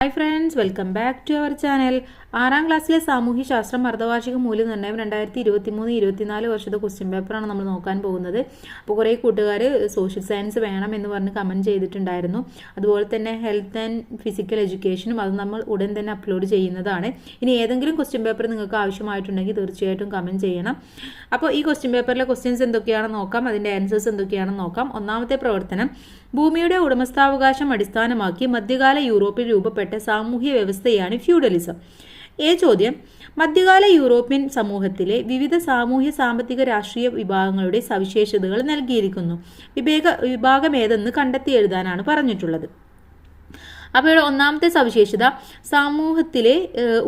Hi friends, welcome back to our channel. 6ാം ക്ലാസ്സിലെ സാമൂഹ്യശാസ്ത്രം അർദ്ധവാർഷിക മൂല്യനിർണ്ണയം 2023-24 വർഷത്തെ ക്വസ്റ്റ്യൻ പേപ്പറാണ് നമ്മൾ നോക്കാൻ പോകുന്നത്. അപ്പോൾ കുറേ കൂട്ടുകാർ സോഷ്യൽ സയൻസ് വേണം എന്ന് പറഞ്ഞ് കമൻറ്റ് ചെയ്തിട്ടുണ്ടായിരുന്നു. അതുപോലെ തന്നെ ഹെൽത്ത് ആൻഡ് ഫിസിക്കൽ എഡ്യൂക്കേഷനും അത് നമ്മൾ ഉടൻ തന്നെ അപ്ലോഡ് ചെയ്യുന്നതാണ്. ഇനി ഏതെങ്കിലും ക്വസ്റ്റ്യൻ പേപ്പർ നിങ്ങൾക്ക് ആവശ്യമായിട്ടുണ്ടെങ്കിൽ തീർച്ചയായിട്ടും കമൻറ്റ് ചെയ്യണം. അപ്പോൾ ഈ ക്വസ്റ്റ്യൻ പേപ്പറിലെ ക്വസ്റ്റ്യൻസ് എന്തൊക്കെയാണെന്ന് നോക്കാം, അതിൻ്റെ ആൻസേഴ്സ് എന്തൊക്കെയാണെന്ന് നോക്കാം. ഒന്നാമത്തെ പ്രവർത്തനം, ഭൂമിയുടെ ഉടമസ്ഥാവകാശം അടിസ്ഥാനമാക്കി മധ്യകാല യൂറോപ്പിൽ രൂപപ്പെട്ട സാമൂഹ്യ വ്യവസ്ഥയാണ് ഫ്യൂഡലിസം. ചോദ്യം, മധ്യകാല യൂറോപ്യൻ സമൂഹത്തിലെ വിവിധ സാമൂഹ്യ സാമ്പത്തിക രാഷ്ട്രീയ വിഭാഗങ്ങളുടെ സവിശേഷതകൾ നൽകിയിരിക്കുന്നു. വിഭാഗം ഏതെന്ന് കണ്ടെത്തി എഴുതാനാണ് പറഞ്ഞിട്ടുള്ളത്. അപ്പോൾ ഇവിടെ ഒന്നാമത്തെ സവിശേഷത, സമൂഹത്തിലെ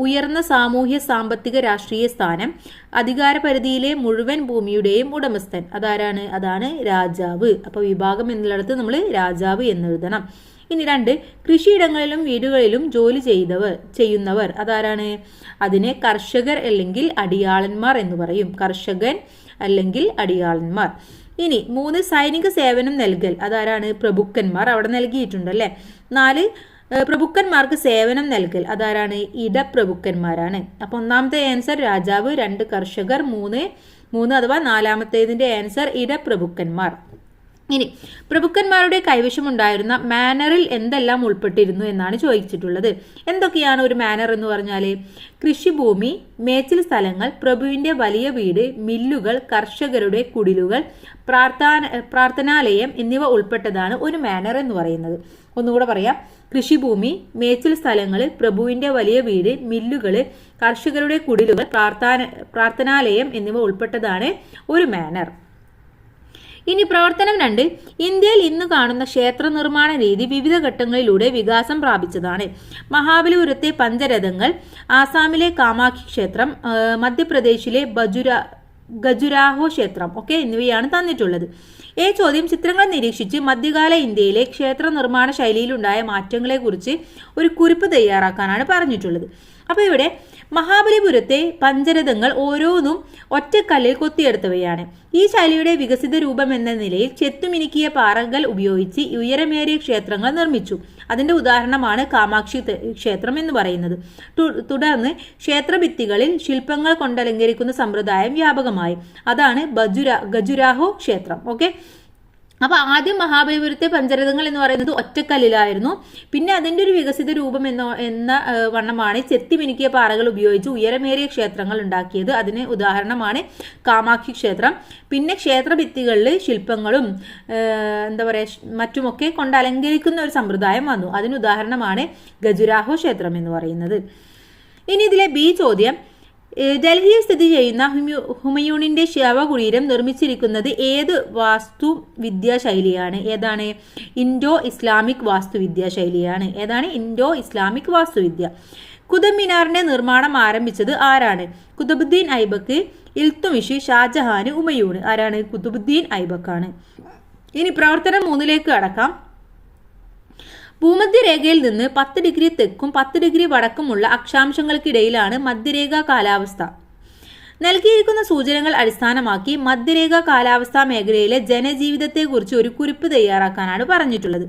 ഉയർന്ന സാമൂഹ്യ സാമ്പത്തിക രാഷ്ട്രീയ സ്ഥാനം, അധികാരപരിധിയിലെ മുഴുവൻ ഭൂമിയുടെയും ഉടമസ്ഥൻ. അതാണ് രാജാവ്. അപ്പോൾ വിഭാഗം എന്നുള്ളിടത്ത് നമ്മൾ രാജാവ് എന്നെഴുതണം. ഇനി 2, കൃഷിയിടങ്ങളിലും വീടുകളിലും ജോലി ചെയ്യുന്നവർ. അതിനെ കർഷകർ അല്ലെങ്കിൽ അടിയാളന്മാർ എന്ന് പറയും. കർഷകൻ അല്ലെങ്കിൽ അടിയാളന്മാർ. ഇനി 3, സൈനിക സേവനം നൽകൽ. പ്രഭുക്കന്മാർ. അവിടെ നൽകിയിട്ടുണ്ടല്ലേ. 4, പ്രഭുക്കന്മാർക്ക് സേവനം നൽകൽ. ഇടപ്രഭുക്കന്മാരാണ്. അപ്പോൾ ഒന്നാമത്തെ ആൻസർ രാജാവ്, 2 കർഷകർ, 3 അഥവാ നാലാമത്തേതിന്റെ ആൻസർ ഇടപ്രഭുക്കന്മാർ. ഇനി പ്രഭുക്കന്മാരുടെ കൈവശമുണ്ടായിരുന്ന മാനറിൽ എന്തെല്ലാം ഉൾപ്പെട്ടിരുന്നു എന്നാണ് ചോദിച്ചിട്ടുള്ളത്. എന്തൊക്കെയാണ് ഒരു മാനർ എന്ന് പറഞ്ഞാൽ? കൃഷിഭൂമി, മേച്ചിൽ സ്ഥലങ്ങൾ, പ്രഭുവിന്റെ വലിയ വീട്, മില്ലുകൾ, കർഷകരുടെ കുടിലുകൾ, പ്രാർത്ഥനാലയം എന്നിവ ഉൾപ്പെട്ടതാണ് ഒരു മാനർ എന്ന് പറയുന്നത്. ഒന്നുകൂടെ പറയാം, കൃഷിഭൂമി, മേച്ചിൽ സ്ഥലങ്ങൾ, പ്രഭുവിന്റെ വലിയ വീട്, മില്ലുകൾ, കർഷകരുടെ കുടിലുകൾ, പ്രാർത്ഥനാലയം എന്നിവ ഉൾപ്പെട്ടതാണ് ഒരു മാനർ. ഇനി പ്രവർത്തനം 2, ഇന്ത്യയിൽ ഇന്ന് കാണുന്ന ക്ഷേത്ര നിർമ്മാണ രീതി വിവിധ ഘട്ടങ്ങളിലൂടെ വികാസം പ്രാപിച്ചതാണ്. മഹാബലിപുരത്തെ പഞ്ചരഥങ്ങൾ, ആസാമിലെ കാമാഖി ക്ഷേത്രം, മധ്യപ്രദേശിലെ ഖജുരാഹോ ക്ഷേത്രം എന്നിവയാണ് തന്നിട്ടുള്ളത്. ചോദ്യം, ചിത്രങ്ങൾ നിരീക്ഷിച്ച് മധ്യകാല ഇന്ത്യയിലെ ക്ഷേത്ര നിർമ്മാണ ശൈലിയിലുണ്ടായ മാറ്റങ്ങളെക്കുറിച്ച് ഒരു കുറിപ്പ് തയ്യാറാക്കാനാണ് പറഞ്ഞിട്ടുള്ളത്. അപ്പോൾ ഇവിടെ മഹാബലിപുരത്തെ പഞ്ചരഥങ്ങൾ ഓരോന്നും ഒറ്റക്കല്ലിൽ കൊത്തിയെടുത്തവയാണ്. ഈ ശൈലിയുടെ വികസിത രൂപം എന്ന നിലയിൽ ചെത്തുമിനുക്കിയ പാറകൾ ഉപയോഗിച്ച് ഉയരമേറിയ ക്ഷേത്രങ്ങൾ നിർമ്മിച്ചു. അതിന്റെ ഉദാഹരണമാണ് കാമാക്ഷി ക്ഷേത്രം എന്ന് പറയുന്നത്. തുടർന്ന് ക്ഷേത്രഭിത്തികളിൽ ശില്പങ്ങൾ കൊണ്ടലങ്കരിക്കുന്ന സമ്പ്രദായം വ്യാപകമായി. അതാണ് ഖജുരാഹോ ക്ഷേത്രം. അപ്പോൾ ആദ്യം മഹാബലിപുരത്തെ പഞ്ചരഥങ്ങൾ എന്ന് പറയുന്നത് ഒറ്റക്കല്ലിലായിരുന്നു. പിന്നെ അതിൻ്റെ ഒരു വികസിത രൂപം എന്ന വണ്ണമാണ് ചെത്തിമിനുക്കിയ പാറകൾ ഉപയോഗിച്ച് ഉയരമേറിയ ക്ഷേത്രങ്ങൾ ഉണ്ടാക്കിയത്. അതിന് ഉദാഹരണമാണ് കാമാക്ഷി ക്ഷേത്രം. പിന്നെ ക്ഷേത്രഭിത്തികളിൽ ശില്പങ്ങളും മറ്റുമൊക്കെ കൊണ്ട് അലങ്കരിക്കുന്ന ഒരു സമ്പ്രദായം വന്നു. അതിന് ഉദാഹരണമാണ് ഖജുരാഹോ ക്ഷേത്രം എന്ന് പറയുന്നത്. ഇനി ഇതിലെ ബി ചോദ്യം, ഡൽഹിയിൽ സ്ഥിതി ചെയ്യുന്ന ഹുമയൂണിന്റെ ശവകുടീരം നിർമ്മിച്ചിരിക്കുന്നത് ഏത് വാസ്തുവിദ്യാ ശൈലിയാണ്? ഇൻഡോ ഇസ്ലാമിക് വാസ്തുവിദ്യാ ശൈലിയാണ്. ഇൻഡോ ഇസ്ലാമിക് വാസ്തുവിദ്യ. കുതബ് മിനാറിന്റെ നിർമ്മാണം ആരംഭിച്ചത് ആരാണ്? കുതുബുദ്ദീൻ ഐബക്ക്, ഇൽത്തുമിഷ്, ഷാജഹാൻ, ഹുമയൂൺ. കുതുബുദ്ദീൻ ഐബക്കാണ്. ഇനി പ്രവർത്തനം 3ലേക്ക് കടക്കാം. ഭൂമധ്യരേഖയിൽ നിന്ന് 10 ഡിഗ്രി തെക്കും 10 ഡിഗ്രി വടക്കുമുള്ള അക്ഷാംശങ്ങൾക്കിടയിലാണ് മധ്യരേഖാ കാലാവസ്ഥ. നൽകിയിരിക്കുന്ന സൂചനകൾ അടിസ്ഥാനമാക്കി മധ്യരേഖാ കാലാവസ്ഥാ മേഖലയിലെ ജനജീവിതത്തെക്കുറിച്ച് ഒരു കുറിപ്പ് തയ്യാറാക്കാനാണ് പറഞ്ഞിട്ടുള്ളത്.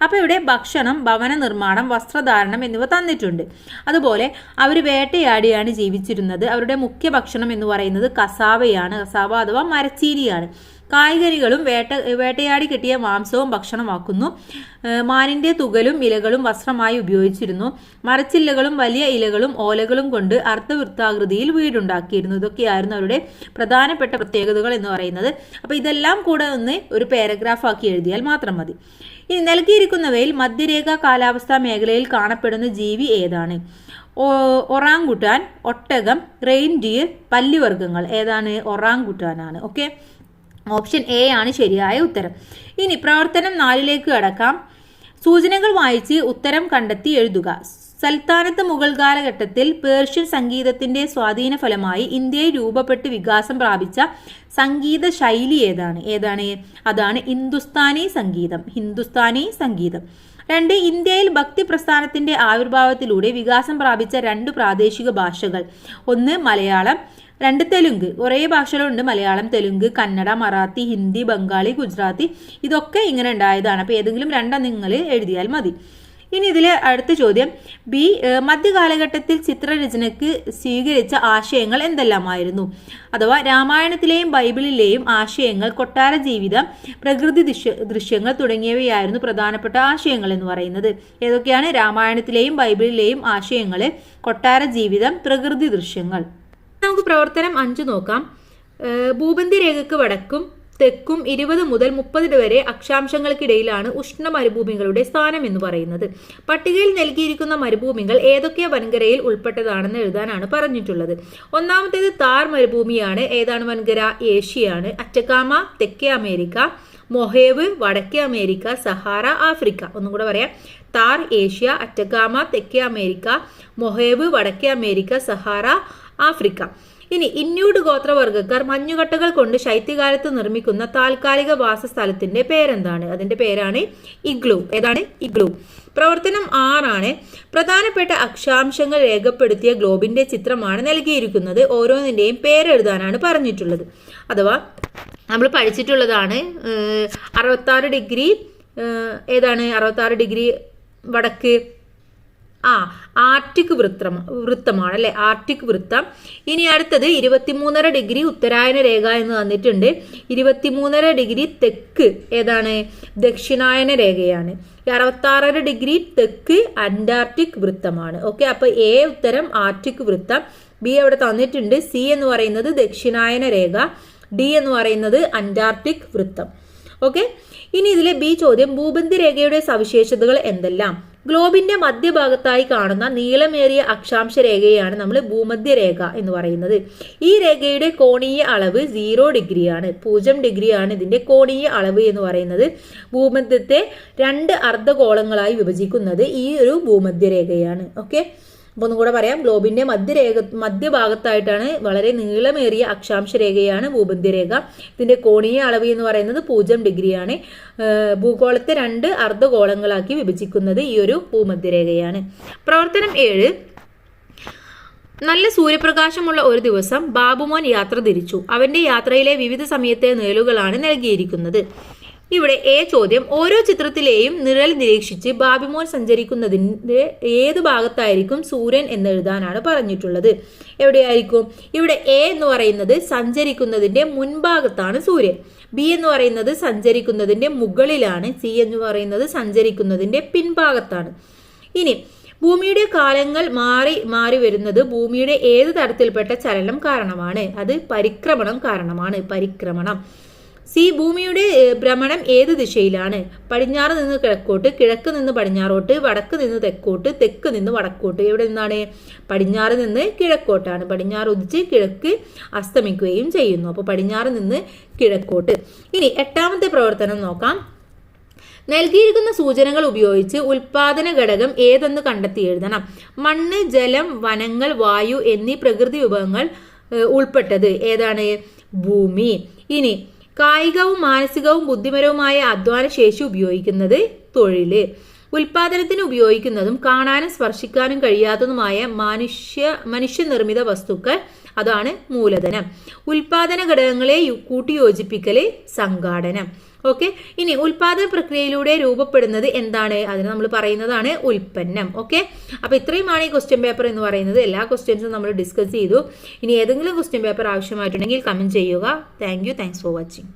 അപ്പോൾ ഇവിടെ ഭക്ഷണം, ഭവന നിർമ്മാണം, വസ്ത്രധാരണം എന്നിവ തന്നിട്ടുണ്ട്. അതുപോലെ അവർ വേട്ടയാടിയാണ് ജീവിച്ചിരുന്നത്. അവരുടെ മുഖ്യ ഭക്ഷണം എന്ന് പറയുന്നത് കസാവയാണ്. കസാവ അഥവാ മരച്ചീനിയാണ്. കായ്കനികളും വേട്ടയാടി കിട്ടിയ മാംസവും ഭക്ഷണമാക്കുന്നു. മാനിന്റെ തുകലും ഇലകളും വസ്ത്രമായി ഉപയോഗിച്ചിരുന്നു. മരച്ചില്ലകളും വലിയ ഇലകളും ഓലകളും കൊണ്ട് അർദ്ധവൃത്താകൃതിയിൽ വീടുണ്ടാക്കിയിരുന്നു. ഇതൊക്കെയായിരുന്നു അവരുടെ പ്രധാനപ്പെട്ട പ്രത്യേകതകൾ എന്ന് പറയുന്നത്. അപ്പോൾ ഇതെല്ലാം കൂടെ ഒന്ന് ഒരു പാരഗ്രാഫ് ആക്കി എഴുതിയാൽ മാത്രം മതി. ഇനി നൽകിയിരിക്കുന്നവയിൽ മധ്യരേഖാ കാലാവസ്ഥാ മേഖലയിൽ കാണപ്പെടുന്ന ജീവി ഏതാണ്? ഒറാങ്കുട്ടാൻ, ഒട്ടകം, റെയിൻഡിയർ, പല്ലിവർഗ്ഗങ്ങൾ. ഒറാങ്കുട്ടാനാണ്. ഓപ്ഷൻ എ ആണ് ശരിയായ ഉത്തരം. ഇനി പ്രവർത്തനം 4ലേക്ക് കടക്കാം. സൂചനകൾ വായിച്ച് ഉത്തരം കണ്ടെത്തി എഴുതുക. സൽത്താനത്ത് മുഗൾ കാലഘട്ടത്തിൽ പേർഷ്യൻ സംഗീതത്തിന്റെ സ്വാധീന ഫലമായി ഇന്ത്യയിൽ രൂപപ്പെട്ട് വികാസം പ്രാപിച്ച സംഗീത ശൈലി ഏതാണ്? ഹിന്ദുസ്ഥാനി സംഗീതം. 2, ഇന്ത്യയിൽ ഭക്തി പ്രസ്ഥാനത്തിന്റെ ആവിർഭാവത്തിലൂടെ വികാസം പ്രാപിച്ച 2 പ്രാദേശിക ഭാഷകൾ. 1 മലയാളം, 2 തെലുങ്ക്. കുറേ ഭാഷകളുണ്ട്, മലയാളം, തെലുങ്ക്, കന്നഡ, മറാത്തി, ഹിന്ദി, ബംഗാളി, ഗുജറാത്തി. ഇതൊക്കെ ഇങ്ങനെ ഉണ്ടായതാണ്. അപ്പോൾ ഏതെങ്കിലും 2 നിങ്ങൾ എഴുതിയാൽ മതി. ഇനി ഇതിലെ അടുത്ത ചോദ്യം ബി, മധ്യകാലഘട്ടത്തിൽ ചിത്രരചനയ്ക്ക് സ്വീകരിച്ച ആശയങ്ങൾ എന്തെല്ലാമായിരുന്നു? അഥവാ രാമായണത്തിലെയും ബൈബിളിലെയും ആശയങ്ങൾ, കൊട്ടാര ജീവിതം, പ്രകൃതി ദൃശ്യങ്ങൾ തുടങ്ങിയവയായിരുന്നു പ്രധാനപ്പെട്ട ആശയങ്ങൾ എന്ന് പറയുന്നത്. ഏതൊക്കെയാണ്? രാമായണത്തിലെയും ബൈബിളിലെയും ആശയങ്ങൾ, കൊട്ടാര ജീവിതം, പ്രകൃതി ദൃശ്യങ്ങൾ. നമുക്ക് പ്രവർത്തനം 5 നോക്കാം. ഭൂമധ്യ രേഖയ്ക്ക് വടക്കും തെക്കും 20 മുതൽ 30 വരെ അക്ഷാംശങ്ങൾക്കിടയിലാണ് ഉഷ്ണ മരുഭൂമികളുടെ സ്ഥാനം എന്ന് പറയുന്നത്. പട്ടികയിൽ നൽകിയിരിക്കുന്ന മരുഭൂമികൾ ഏതൊക്കെ വൻകരയിൽ ഉൾപ്പെട്ടതാണെന്ന് എഴുതാനാണ് പറഞ്ഞിട്ടുള്ളത്. ഒന്നാമത്തേത് താർ മരുഭൂമിയാണ്. ഏതാണ് വൻകര? ഏഷ്യയാണ്. അറ്റക്കാമ തെക്കേ അമേരിക്ക, മൊഹേവ് വടക്കേ അമേരിക്ക, സഹാറ ആഫ്രിക്ക. ഒന്നും കൂടെ പറയാം. താർ ഏഷ്യ, അറ്റക്കാമ തെക്കേ അമേരിക്ക, മൊഹേവ് വടക്കേ അമേരിക്ക, സഹാറ ആഫ്രിക്ക. ഇനി ഇന്യൂഡ് ഗോത്രവർഗ്ഗക്കാർ മഞ്ഞുകട്ടകൾ കൊണ്ട് ശൈത്യകാലത്ത് നിർമ്മിക്കുന്ന താൽക്കാലിക വാസസ്ഥലത്തിന്റെ പേരെന്താണ്? അതിന്റെ പേരാണ് ഇഗ്ലൂ. ഏതാണ്? ഇഗ്ലൂ. പ്രവർത്തനം 6 ആണ്. പ്രധാനപ്പെട്ട അക്ഷാംശങ്ങൾ രേഖപ്പെടുത്തിയ ഗ്ലോബിന്റെ ചിത്രമാണ് നൽകിയിരിക്കുന്നത്. ഓരോന്നിന്റെയും പേരെഴുതാനാണ് പറഞ്ഞിട്ടുള്ളത്. അഥവാ നമ്മൾ പഠിച്ചിട്ടുള്ളതാണ് 66 ഡിഗ്രി. ഏതാണ് 66 ഡിഗ്രി വടക്ക്? ആർട്ടിക് വൃത്തമാണ് അല്ലെ, ആർട്ടിക് വൃത്തം. ഇനി അടുത്തത് 23.5 ഡിഗ്രി ഉത്തരായന രേഖ എന്ന് തന്നിട്ടുണ്ട്. 23.5 ഡിഗ്രി തെക്ക് ഏതാണ്? ദക്ഷിണായന രേഖയാണ്. 66 ഡിഗ്രി തെക്ക് അന്റാർട്ടിക് വൃത്തമാണ്. ഓക്കെ, അപ്പൊ എ ഉത്തരം ആർട്ടിക് വൃത്തം, ബി അവിടെ തന്നിട്ടുണ്ട്. സി എന്ന് പറയുന്നത് ദക്ഷിണായന രേഖ, ഡി എന്ന് പറയുന്നത് അന്റാർട്ടിക് വൃത്തം. ഓക്കെ, ഇനി ഇതിലെ ബി ചോദ്യം, ഭൂമധ്യ രേഖയുടെ സവിശേഷതകൾ എന്തെല്ലാം? ഗ്ലോബിന്റെ മധ്യഭാഗത്തായി കാണുന്ന നീളമേറിയ അക്ഷാംശ രേഖയാണ് നമ്മൾ ഭൂമധ്യരേഖ എന്ന് പറയുന്നത്. ഈ രേഖയുടെ കോണീയ അളവ് 0 ഡിഗ്രിയാണ്. 0 ഡിഗ്രിയാണ് ഇതിന്റെ കോണീയ അളവ് എന്ന് പറയുന്നത്. ഭൂമധ്യത്തെ 2 അർദ്ധഗോളങ്ങളായി വിഭജിക്കുന്നത് ഈ ഒരു ഭൂമധ്യരേഖയാണ്. ഓക്കെ, അപ്പോൾ ഒന്നും കൂടെ പറയാം. ഗ്ലോബിന്റെ മധ്യഭാഗത്തായിട്ടാണ് വളരെ നീളമേറിയ അക്ഷാംശ രേഖയാണ് ഭൂമധ്യരേഖ. ഇതിന്റെ കോണീയ അളവ് എന്ന് പറയുന്നത് 0 ഡിഗ്രിയാണ്. ഭൂഗോളത്തെ 2 അർദ്ധഗോളങ്ങളാക്കി വിഭജിക്കുന്നത് ഈ ഒരു ഭൂമധ്യരേഖയാണ്. പ്രവർത്തനം 7. നല്ല സൂര്യപ്രകാശമുള്ള ഒരു ദിവസം ബാബുമോൻ യാത്ര തിരിച്ചു. അവന്റെ യാത്രയിലെ വിവിധ സമയത്തെ നിഴലുകളാണ് നൽകിയിരിക്കുന്നത്. ഇവിടെ എ ചോദ്യം, ഓരോ ചിത്രത്തിലെയും നിഴൽ നിരീക്ഷിച്ച് ബാബുമോൻ സഞ്ചരിക്കുന്നതിന്റെ ഏത് ഭാഗത്തായിരിക്കും സൂര്യൻ എന്നെഴുതാനാണ് പറഞ്ഞിട്ടുള്ളത്. എവിടെയായിരിക്കും? ഇവിടെ എ എന്ന് പറയുന്നത് സഞ്ചരിക്കുന്നതിന്റെ മുൻഭാഗത്താണ് സൂര്യൻ, ബി എന്ന് പറയുന്നത് സഞ്ചരിക്കുന്നതിന്റെ മുകളിലാണ്, സി എന്ന് പറയുന്നത് സഞ്ചരിക്കുന്നതിന്റെ പിൻഭാഗത്താണ്. ഇനി ഭൂമിയുടെ കാലങ്ങൾ മാറി വരുന്നത് ഭൂമിയുടെ ഏത് തരത്തിൽപ്പെട്ട ചലനം കാരണമാണ്? അത് പരിക്രമണം കാരണമാണ്. പരിക്രമണം. സി, ഭൂമിയുടെ ഭ്രമണം ഏത് ദിശയിലാണ്? പടിഞ്ഞാറ് നിന്ന് കിഴക്കോട്ട്, കിഴക്ക് നിന്ന് പടിഞ്ഞാറോട്ട്, വടക്ക് നിന്ന് തെക്കോട്ട്, തെക്ക് നിന്ന് വടക്കോട്ട്. എവിടെ നിന്നാണ്? പടിഞ്ഞാറ് നിന്ന് കിഴക്കോട്ടാണ്. പടിഞ്ഞാറ് ഉദിച്ച് കിഴക്ക് അസ്തമിക്കുകയും ചെയ്യുന്നു. അപ്പോൾ പടിഞ്ഞാറ് നിന്ന് കിഴക്കോട്ട്. ഇനി 8ാമത്തെ പ്രവർത്തനം നോക്കാം. നൽകിയിരിക്കുന്ന സൂചനകൾ ഉപയോഗിച്ച് ഉൽപാദന ഘടകം ഏതെന്ന് കണ്ടെത്തി എഴുതണം. മണ്ണ്, ജലം, വനങ്ങൾ, വായു എന്നീ പ്രകൃതി വിഭവങ്ങൾ ഉൾപ്പെട്ടത് ഏതാണ്? ഭൂമി. ഇനി കായികവും മാനസികവും ബുദ്ധിപരവുമായ അധ്വാന ശേഷി ഉപയോഗിക്കുന്നത് തൊഴില്. ഉൽപാദനത്തിന് ഉപയോഗിക്കുന്നതും കാണാനും സ്പർശിക്കാനും കഴിയാത്തതുമായ മനുഷ്യനിർമ്മിത വസ്തുക്കൾ അതാണ് മൂലധനം. ഉൽപാദന ഘടകങ്ങളെ കൂട്ടിയോജിപ്പിക്കല് സംഘാടനം. ഓക്കെ, ഇനി ഉൽപാദന പ്രക്രിയയിലൂടെ രൂപപ്പെടുന്നത് എന്താണ്? അതിന് നമ്മൾ പറയുന്നതാണ് ഉൽപ്പന്നം. ഓക്കെ, അപ്പൊ ഇത്രയുമാണ് ഈ ക്വസ്റ്റ്യൻ പേപ്പർ എന്ന് പറയുന്നത്. എല്ലാ ക്വസ്റ്റ്യൻസും നമ്മൾ ഡിസ്കസ് ചെയ്തു. ഇനി ഏതെങ്കിലും ക്വസ്റ്റ്യൻ പേപ്പർ ആവശ്യമായിട്ടുണ്ടെങ്കിൽ കമന്റ് ചെയ്യുക. Thanks for watching.